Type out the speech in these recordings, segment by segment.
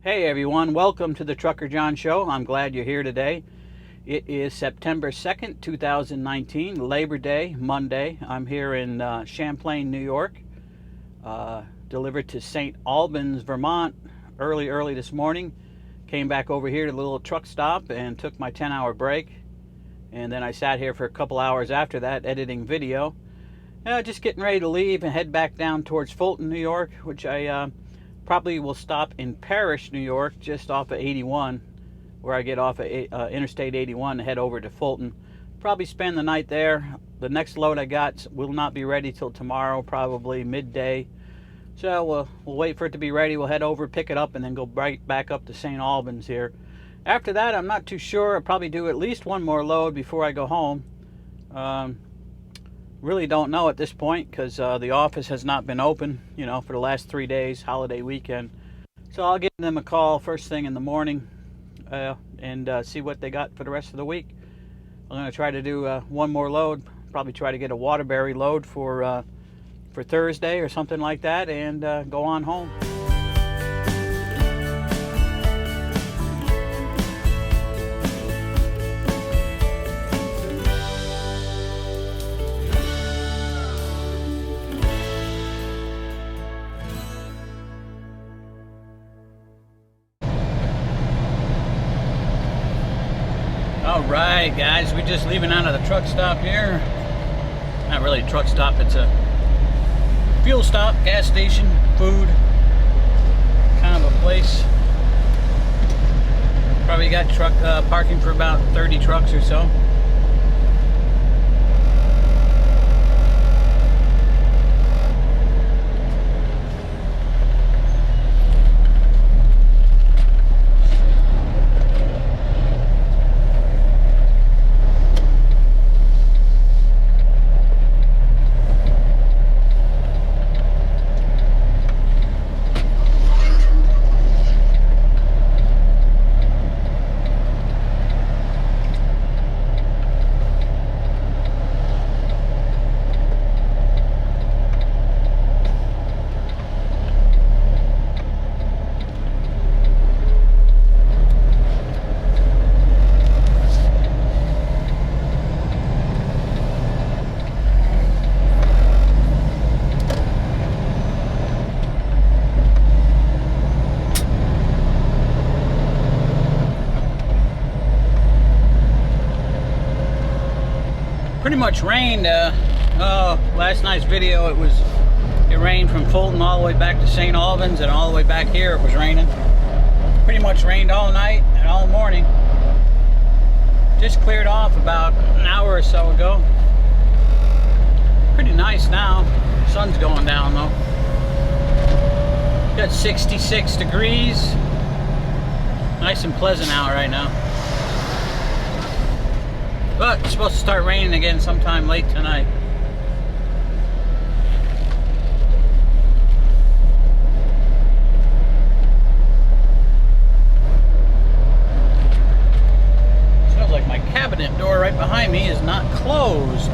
Hey everyone, welcome to the Trucker John Show. I'm glad you're here today. It is September 2nd, 2019, Labor Day, Monday. I'm here in Champlain, New York. Delivered to St. Albans, Vermont early this morning. Came back over here to the little truck stop and took my 10-hour break. And then I sat here for a couple hours after that editing video. Just getting ready to leave and head back down towards Fulton, New York, which I probably will stop in Parish, New York, just off of 81, where I get off of Interstate 81 and head over to Fulton. Probably spend the night there. The next load I got will not be ready till tomorrow, probably midday. So we'll wait for it to be ready. We'll head over, pick it up, and then go right back up to St. Albans here. After that, I'm not too sure. I'll probably do at least one more load before I go home. Really don't know at this point because the office has not been open, for the last 3 days, holiday weekend. So I'll give them a call first thing in the morning and see what they got for the rest of the week. I'm going to try to do one more load, probably try to get a Waterbury load for Thursday or something like that, and go on home. Alright guys, we're just leaving out of the truck stop here. Not really a truck stop, it's a fuel stop, gas station, food kind of a place. Probably got truck parking for about 30 trucks or so. Pretty much rained. Last night's video, it rained from Fulton all the way back to St. Albans, and all the way back here it was raining. Pretty much rained all night and all morning. Just cleared off about an hour or so ago. Pretty nice now. Sun's going down though. Got 66 degrees. Nice and pleasant out right now. But it's supposed to start raining again sometime late tonight. Smells like my cabinet door right behind me is not closed.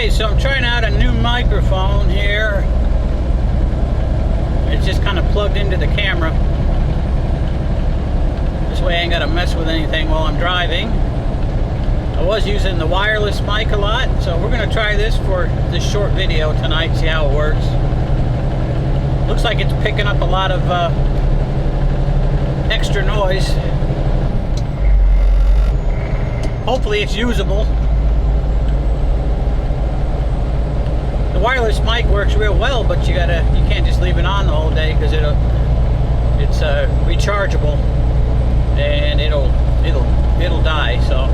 So I'm trying out a new microphone here. It's just kind of plugged into the camera. This way I ain't got to mess with anything while I'm driving. I was using the wireless mic a lot, so we're going to try this for this short video tonight, see how it works. Looks like it's picking up a lot of extra noise. Hopefully it's usable. The wireless mic works real well, but you can't just leave it on the whole day because it's rechargeable and it'll die. So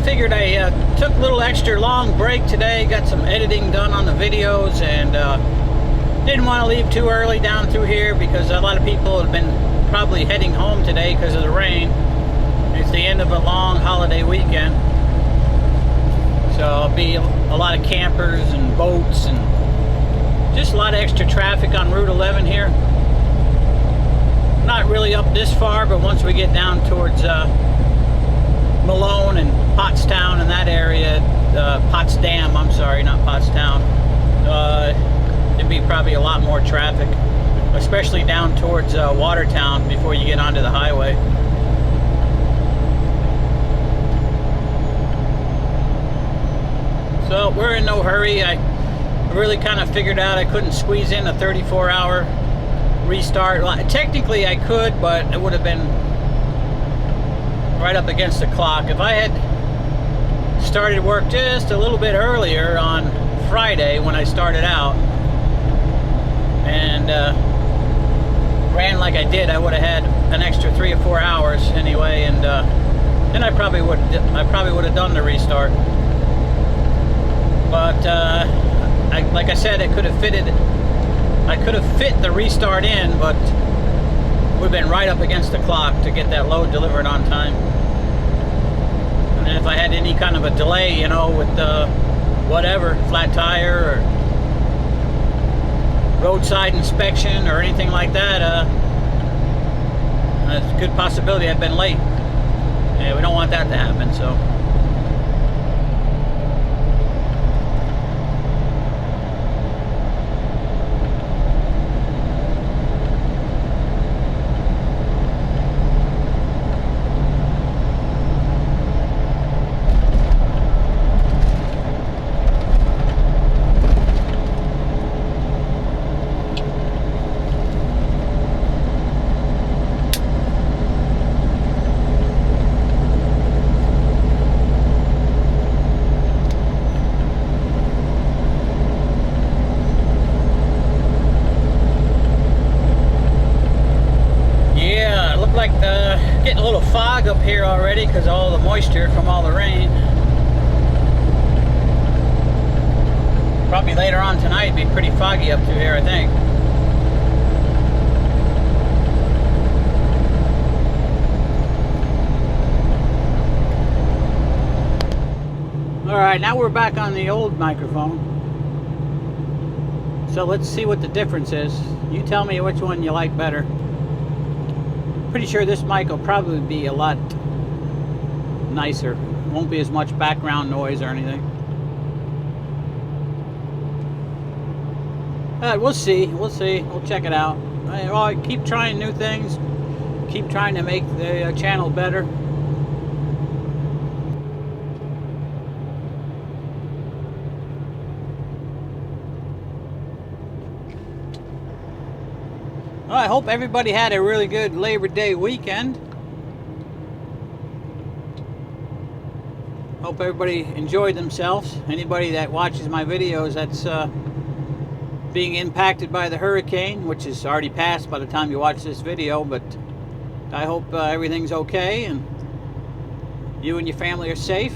figured I took a little extra long break today, got some editing done on the videos, and didn't want to leave too early down through here because a lot of people have been probably heading home today because of the rain. It's the end of a long holiday weekend. So there'll be a lot of campers and boats and just a lot of extra traffic on Route 11 here. Not really up this far, but once we get down towards Malone and Pottstown and that area, Pottsdam, I'm sorry, not Pottstown, there'd be probably a lot more traffic, especially down towards Watertown before you get onto the highway. So we're in no hurry. I really kind of figured out I couldn't squeeze in a 34-hour restart. Technically I could, but it would have been right up against the clock. If I had started work just a little bit earlier on Friday when I started out and ran like I did, I would have had an extra 3 or 4 hours anyway, and then I probably would have done the restart. But like I said, I could have fit the restart in, but we've been right up against the clock to get that load delivered on time. And then if I had any kind of a delay, you know, with whatever, flat tire or roadside inspection or anything like that, it's a good possibility I've been late. Yeah, we don't want that to happen, so. Getting a little fog up here already because of all the moisture from all the rain. Probably later on tonight it'd be pretty foggy up through here, I think. Alright, now we're back on the old microphone. So let's see what the difference is. You tell me which one you like better. Pretty sure this mic will probably be a lot nicer. Won't be as much background noise or anything. We'll see. We'll see. We'll check it out. I keep trying new things. Keep trying to make the channel better. Well, I hope everybody had a really good Labor Day weekend. Hope everybody enjoyed themselves. Anybody that watches my videos that's being impacted by the hurricane, which is already passed by the time you watch this video, but I hope everything's okay and you and your family are safe.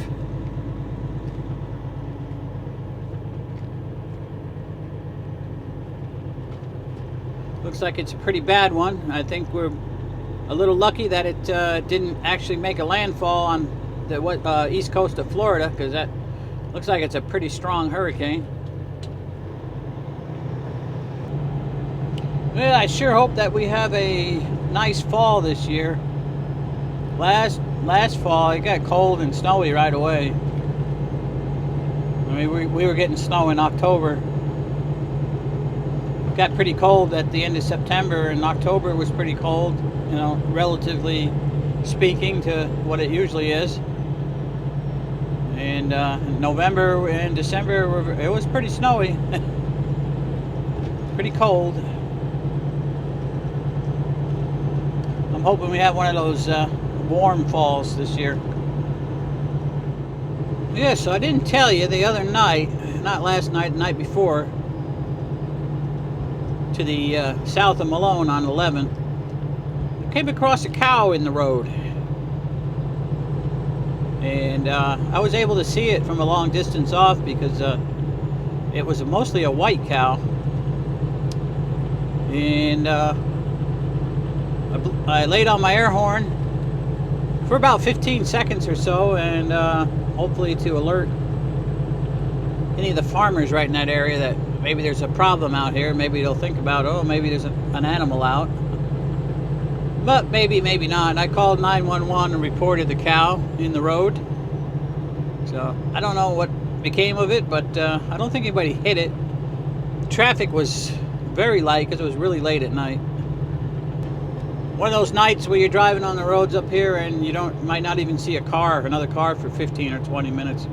Looks like it's a pretty bad one. I think we're a little lucky that it didn't actually make a landfall on the east coast of Florida, because that looks like it's a pretty strong hurricane. Well, I sure hope that we have a nice fall this year. Last fall it got cold and snowy right away. I mean, we were getting snow in October. Got pretty cold at the end of September, and October was pretty cold, you know, relatively speaking to what it usually is. And November and December, it was pretty snowy, pretty cold. I'm hoping we have one of those warm falls this year. Yeah, so I didn't tell you the other night, not last night, the night before, to the south of Malone on 11, I came across a cow in the road, and I was able to see it from a long distance off because it was mostly a white cow, and I laid on my air horn for about 15 seconds or so, and hopefully to alert any of the farmers right in that area that maybe there's a problem out here. Maybe they'll think about, oh, maybe there's an animal out. But maybe, maybe not. And I called 911 and reported the cow in the road. So I don't know what became of it, but I don't think anybody hit it. Traffic was very light because it was really late at night. One of those nights where you're driving on the roads up here and you might not even see another car for 15 or 20 minutes.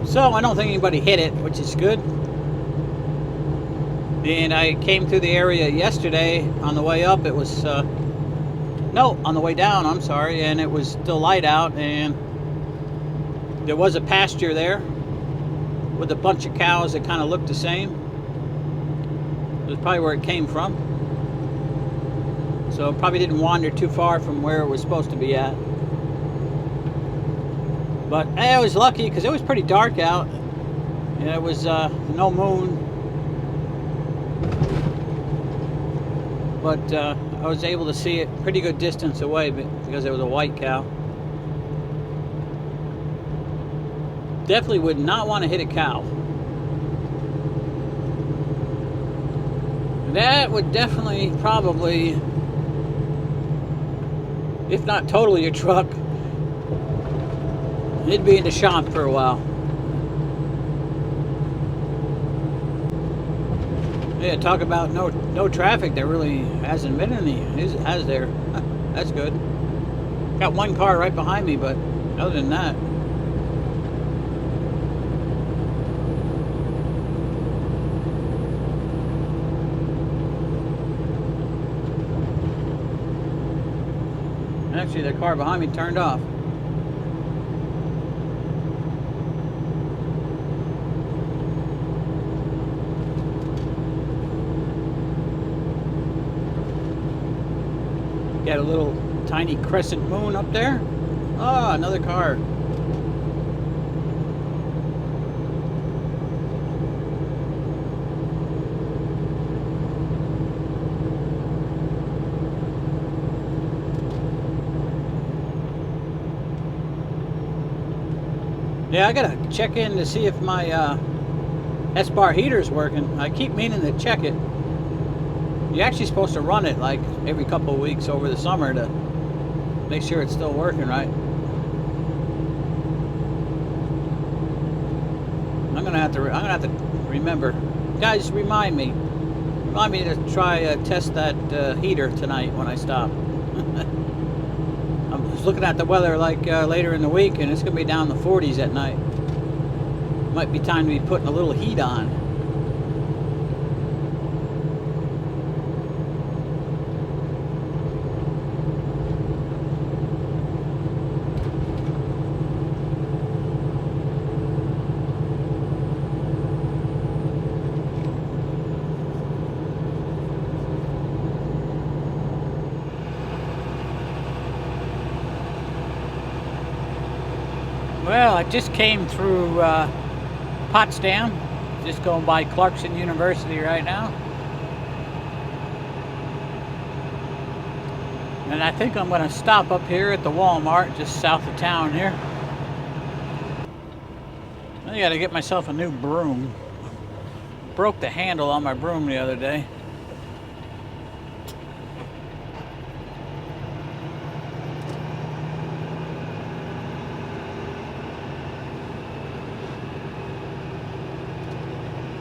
So I don't think anybody hit it, which is good. And I came through the area yesterday. On the way up, it was no, on the way down, I'm sorry, and it was still light out, and there was a pasture there with a bunch of cows that kind of looked the same. It was probably where it came from. So it probably didn't wander too far from where it was supposed to be at. But I was lucky because it was pretty dark out. And it was no moon. But I was able to see it pretty good distance away because it was a white cow. Definitely would not want to hit a cow. That would definitely, probably, if not totally a truck, it'd be in the shop for a while. Yeah, talk about no traffic. There really hasn't been any, has there? That's good. Got one car right behind me, but other than that. Actually, the car behind me turned off. Got a little tiny crescent moon up there. Ah, another car. Yeah, I gotta check in to see if my S-bar heater's working. I keep meaning to check it. You're actually supposed to run it like every couple of weeks over the summer to make sure it's still working right. I'm gonna have to remember. Guys, remind me to try test that heater tonight when I stop. I was looking at the weather like later in the week, and it's gonna be down in the 40s at night. Might be time to be putting a little heat on. Well, I just came through Pottsdam, just going by Clarkson University right now. And I think I'm going to stop up here at the Walmart just south of town here. I got to get myself a new broom. Broke the handle on my broom the other day.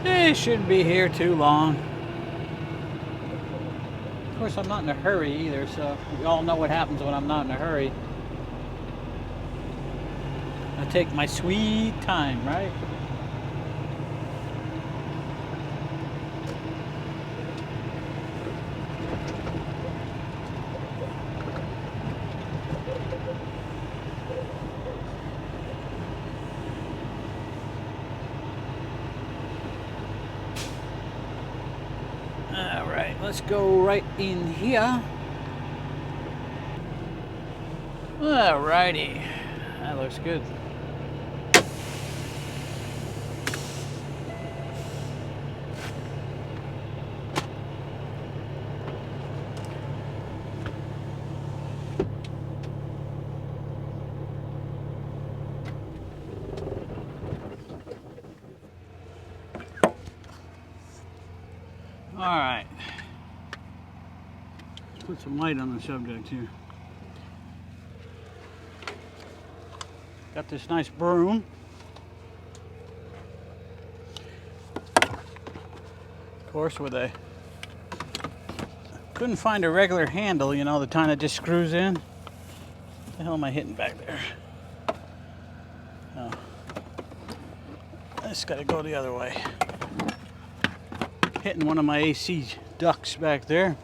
It shouldn't be here too long. Of course, I'm not in a hurry either, so you all know what happens when I'm not in a hurry. I take my sweet time, right? Alright, let's go right in here. Alrighty, that looks good. Alright, let's put some light on the subject here. Got this nice broom. Of course, with a, couldn't find a regular handle, you know, the kind that just screws in. What the hell am I hitting back there? Oh, I just gotta go the other way. Hitting one of my AC ducts back there.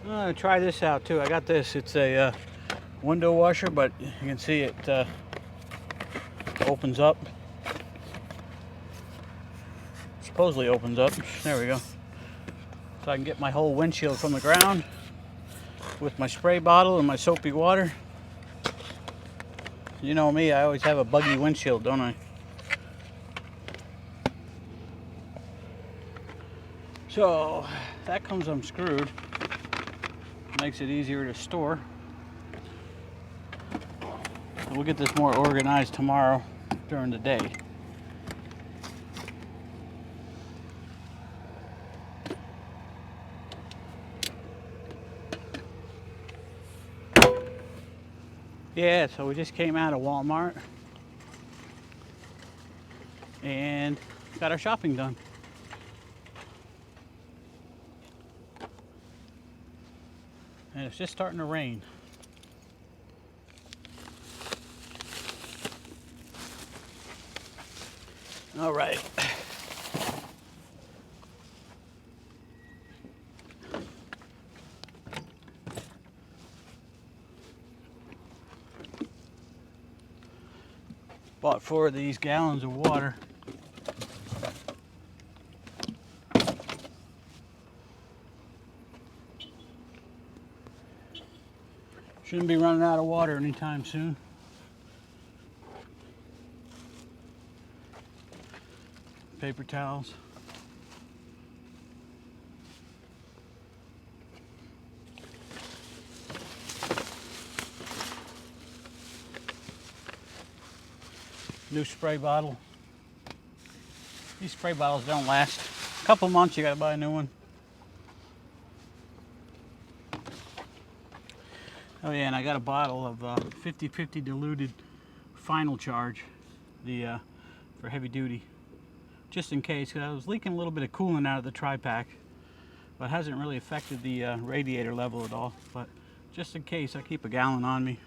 I'm gonna try this out too. I got this. It's a window washer, but you can see it opens up. Supposedly opens up. There we go. So I can get my whole windshield from the ground with my spray bottle and my soapy water. You know me, I always have a buggy windshield, don't I? So that comes unscrewed. Makes it easier to store. We'll get this more organized tomorrow during the day. Yeah, so we just came out of Walmart and got our shopping done. And it's just starting to rain. All right. Bought 4 of these gallons of water. Shouldn't be running out of water anytime soon. Paper towels. New spray bottle. These spray bottles don't last. A couple months, you gotta buy a new one. Oh yeah, and I got a bottle of 50/50 diluted final charge, for heavy duty, just in case, because I was leaking a little bit of coolant out of the tri-pack, but it hasn't really affected the radiator level at all. But just in case, I keep a gallon on me.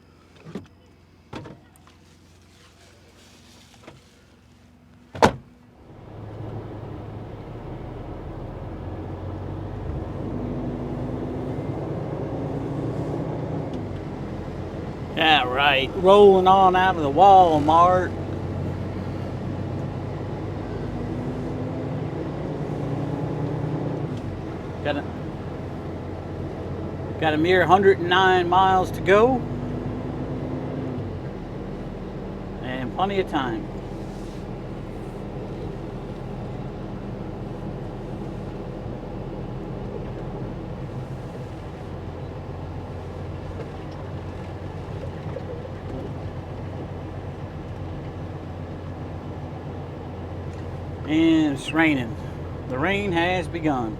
Yeah, right. Rolling on out of the Walmart. Got a mere 109 miles to go. And plenty of time. And it's raining. The rain has begun.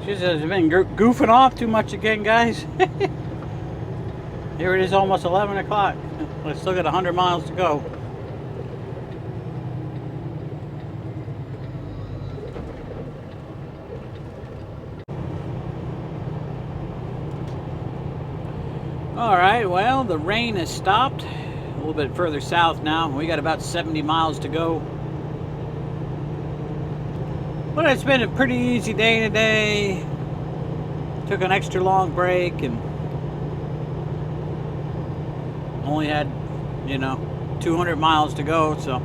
Just has been goofing off too much again, guys. Here it is, almost 11 o'clock. Let's look at 100 miles to go. Alright, well, the rain has stopped. A little bit further south now. We got about 70 miles to go. But it's been a pretty easy day today. Took an extra long break and only had, 200 miles to go, so.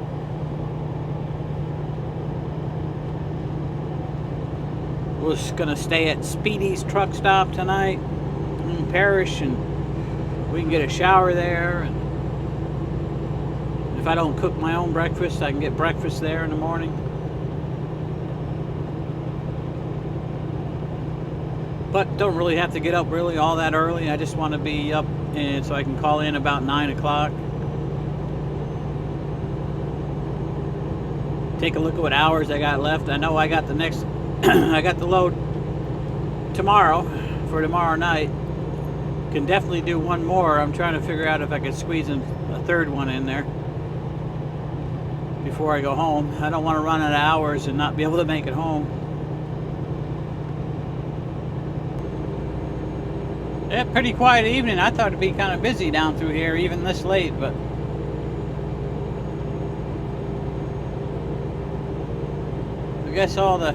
Was gonna stay at Speedy's truck stop tonight in Parish, and we can get a shower there. And if I don't cook my own breakfast, I can get breakfast there in the morning. But don't really have to get up really all that early. I just want to be up and so I can call in about 9 o'clock. Take a look at what hours I got left. I know I got the next I got the load tomorrow for tomorrow night. Can definitely do one more. I'm trying to figure out if I could squeeze in a third one in there before I go home. I don't want to run out of hours and not be able to make it home. Yeah, pretty quiet evening. I thought it'd be kind of busy down through here even this late, but I guess all the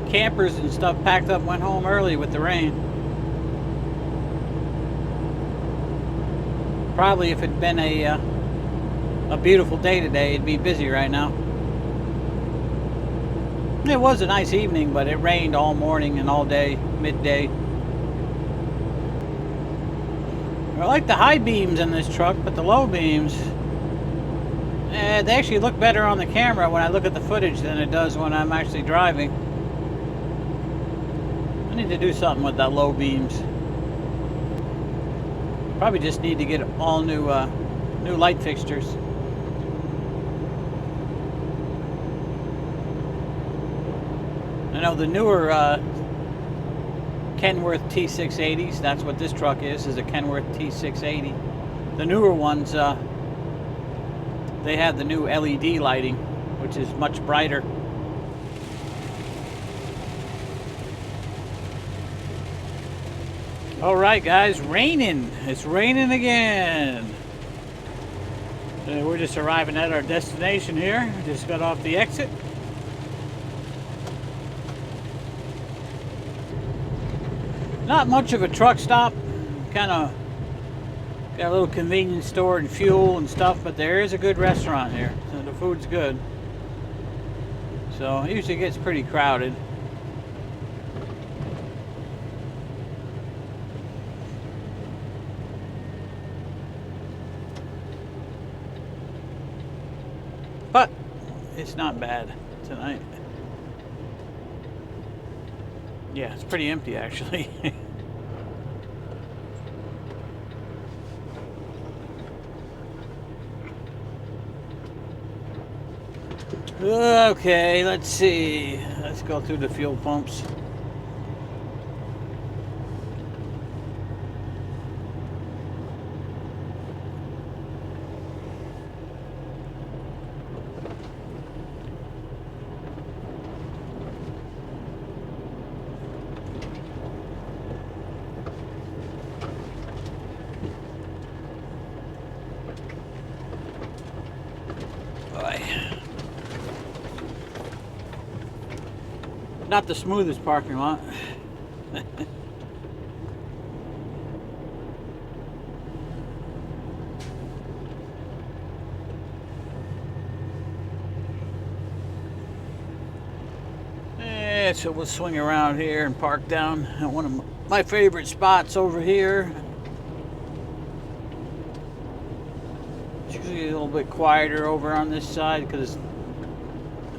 campers and stuff packed up, went home early with the rain. Probably if it'd been a beautiful day today, it'd be busy right now. It was a nice evening, but it rained all morning and all day, midday. I like the high beams in this truck, but the low beams, they actually look better on the camera when I look at the footage than it does when I'm actually driving. I need to do something with that low beams. Probably just need to get all new light fixtures. I know the newer Kenworth T680s, that's what this truck is a Kenworth T680. The newer ones, they have the new LED lighting, which is much brighter. All right, guys, raining. It's raining again. We're just arriving at our destination here. Just got off the exit. Not much of a truck stop. Kind of got a little convenience store and fuel and stuff, but there is a good restaurant here, so the food's good. So it usually gets pretty crowded. But it's not bad tonight. Yeah, it's pretty empty actually. Okay, let's see. Let's go through the fuel pumps. Not the smoothest parking lot. Yeah, so we'll swing around here and park down at one of my favorite spots over here. It's usually a little bit quieter over on this side because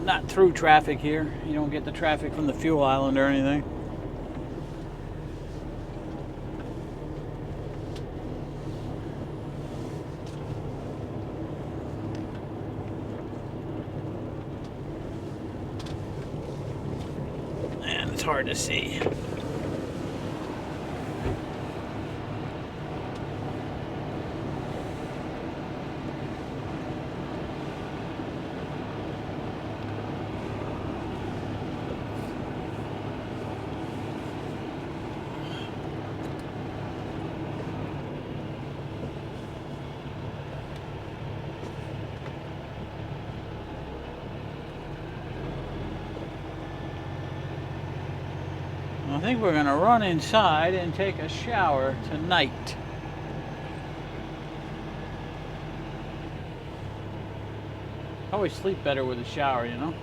not through traffic here. You don't get the traffic from the fuel island or anything. And it's hard to see. I think we're gonna run inside and take a shower tonight. I always sleep better with a shower, you know?